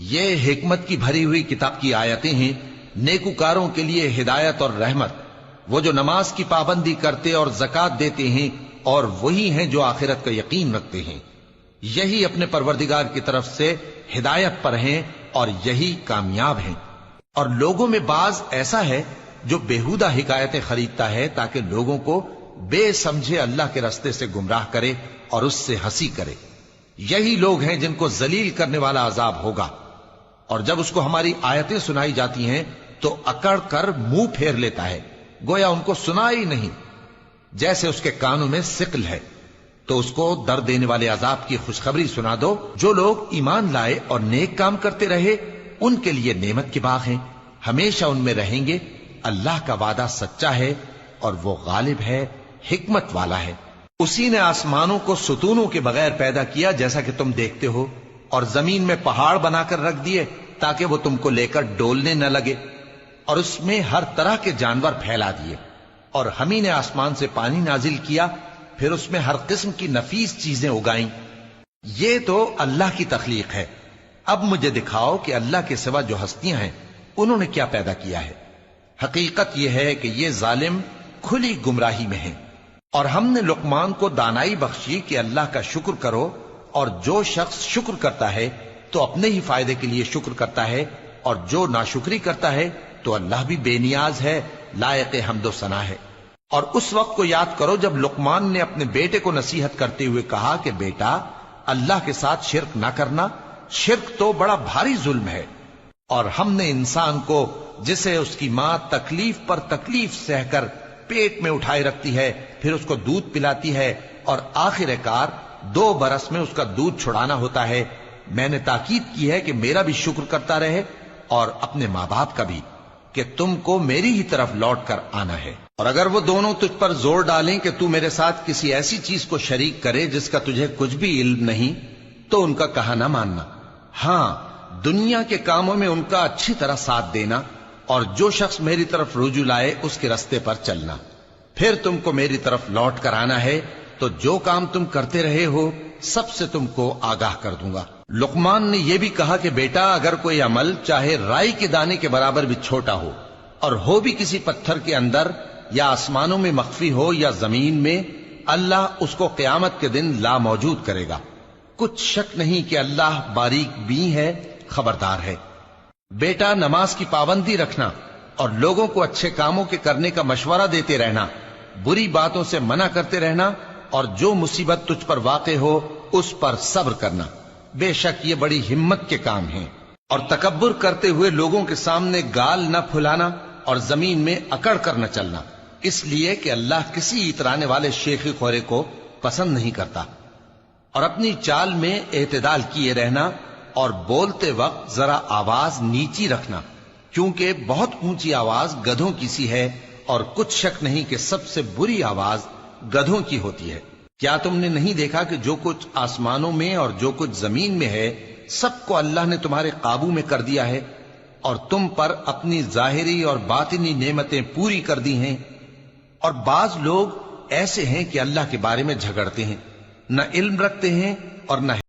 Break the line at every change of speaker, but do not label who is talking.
یہ حکمت کی بھری ہوئی کتاب کی آیتیں ہیں، نیکوکاروں کے لیے ہدایت اور رحمت، وہ جو نماز کی پابندی کرتے اور زکات دیتے ہیں، اور وہی ہیں جو آخرت کا یقین رکھتے ہیں، یہی اپنے پروردگار کی طرف سے ہدایت پر ہیں اور یہی کامیاب ہیں۔ اور لوگوں میں بعض ایسا ہے جو بیہودہ حکایتیں خریدتا ہے تاکہ لوگوں کو بے سمجھے اللہ کے راستے سے گمراہ کرے اور اس سے ہنسی کرے، یہی لوگ ہیں جن کو ذلیل کرنے والا عذاب ہوگا۔ اور جب اس کو ہماری آیتیں سنائی جاتی ہیں تو اکڑ کر منہ پھیر لیتا ہے، گویا ان کو سنا ہی نہیں، جیسے اس کے کانوں میں ثقل ہے۔ تو اس کو درد دینے والے عذاب کی خوشخبری سنا دو۔ جو لوگ ایمان لائے اور نیک کام کرتے رہے ان کے لیے نعمت کے باغ ہیں، ہمیشہ ان میں رہیں گے۔ اللہ کا وعدہ سچا ہے اور وہ غالب ہے، حکمت والا ہے۔ اسی نے آسمانوں کو ستونوں کے بغیر پیدا کیا جیسا کہ تم دیکھتے ہو، اور زمین میں پہاڑ بنا کر رکھ دیے تاکہ وہ تم کو لے کر ڈولنے نہ لگے، اور اس میں ہر طرح کے جانور پھیلا دیے۔ اور ہم ہی نے آسمان سے پانی نازل کیا، پھر اس میں ہر قسم کی نفیس چیزیں اگائیں۔ یہ تو اللہ کی تخلیق ہے۔ اب مجھے دکھاؤ کہ اللہ کے سوا جو ہستیاں ہیں انہوں نے کیا پیدا کیا ہے۔ حقیقت یہ ہے کہ یہ ظالم کھلی گمراہی میں ہیں۔ اور ہم نے لقمان کو دانائی بخشی کہ اللہ کا شکر کرو، اور جو شخص شکر کرتا ہے تو اپنے ہی فائدے کے لیے شکر کرتا ہے، اور جو ناشکری کرتا ہے تو اللہ بھی بے نیاز ہے، لائق حمد و ثنا ہے۔ اور اس وقت کو یاد کرو جب لقمان نے اپنے بیٹے کو نصیحت کرتے ہوئے کہا کہ بیٹا، اللہ کے ساتھ شرک نہ کرنا، شرک تو بڑا بھاری ظلم ہے۔ اور ہم نے انسان کو، جسے اس کی ماں تکلیف پر تکلیف سہ کر پیٹ میں اٹھائے رکھتی ہے، پھر اس کو دودھ پلاتی ہے، اور آخر کار 2 برس میں اس کا دودھ چھڑانا ہوتا ہے، میں نے تاکید کی ہے کہ میرا بھی شکر کرتا رہے اور اپنے ماں باپ کا بھی، کہ تم کو میری ہی طرف لوٹ کر آنا ہے۔ اور اگر وہ دونوں تجھ پر زور ڈالیں کہ تو میرے ساتھ کسی ایسی چیز کو شریک کرے جس کا تجھے کچھ بھی علم نہیں، تو ان کا کہا نہ ماننا، ہاں دنیا کے کاموں میں ان کا اچھی طرح ساتھ دینا، اور جو شخص میری طرف رجوع لائے اس کے راستے پر چلنا، پھر تم کو میری طرف لوٹ کر آنا ہے، تو جو کام تم کرتے رہے ہو سب سے تم کو آگاہ کر دوں گا۔ لقمان نے یہ بھی کہا کہ بیٹا، اگر کوئی عمل چاہے رائی کے دانے کے برابر بھی چھوٹا ہو، اور ہو بھی کسی پتھر کے اندر یا آسمانوں میں مخفی ہو یا زمین میں، اللہ اس کو قیامت کے دن لا موجود کرے گا۔ کچھ شک نہیں کہ اللہ باریک بین ہے، خبردار ہے۔ بیٹا، نماز کی پابندی رکھنا اور لوگوں کو اچھے کاموں کے کرنے کا مشورہ دیتے رہنا، بری باتوں سے منع کرتے رہنا، اور جو مصیبت تجھ پر واقع ہو اس پر صبر کرنا، بے شک یہ بڑی ہمت کے کام ہیں۔ اور تکبر کرتے ہوئے لوگوں کے سامنے گال نہ پھلانا اور زمین میں اکڑ کر نہ چلنا، اس لیے کہ اللہ کسی اترانے والے شیخی خورے کو پسند نہیں کرتا۔ اور اپنی چال میں اعتدال کیے رہنا، اور بولتے وقت ذرا آواز نیچی رکھنا، کیونکہ بہت اونچی آواز گدھوں کی سی ہے، اور کچھ شک نہیں کہ سب سے بری آواز گدھوں کی ہوتی ہے۔ کیا تم نے نہیں دیکھا کہ جو کچھ آسمانوں میں اور جو کچھ زمین میں ہے سب کو اللہ نے تمہارے قابو میں کر دیا ہے، اور تم پر اپنی ظاہری اور باطنی نعمتیں پوری کر دی ہیں۔ اور بعض لوگ ایسے ہیں کہ اللہ کے بارے میں جھگڑتے ہیں، نہ علم رکھتے ہیں اور نہ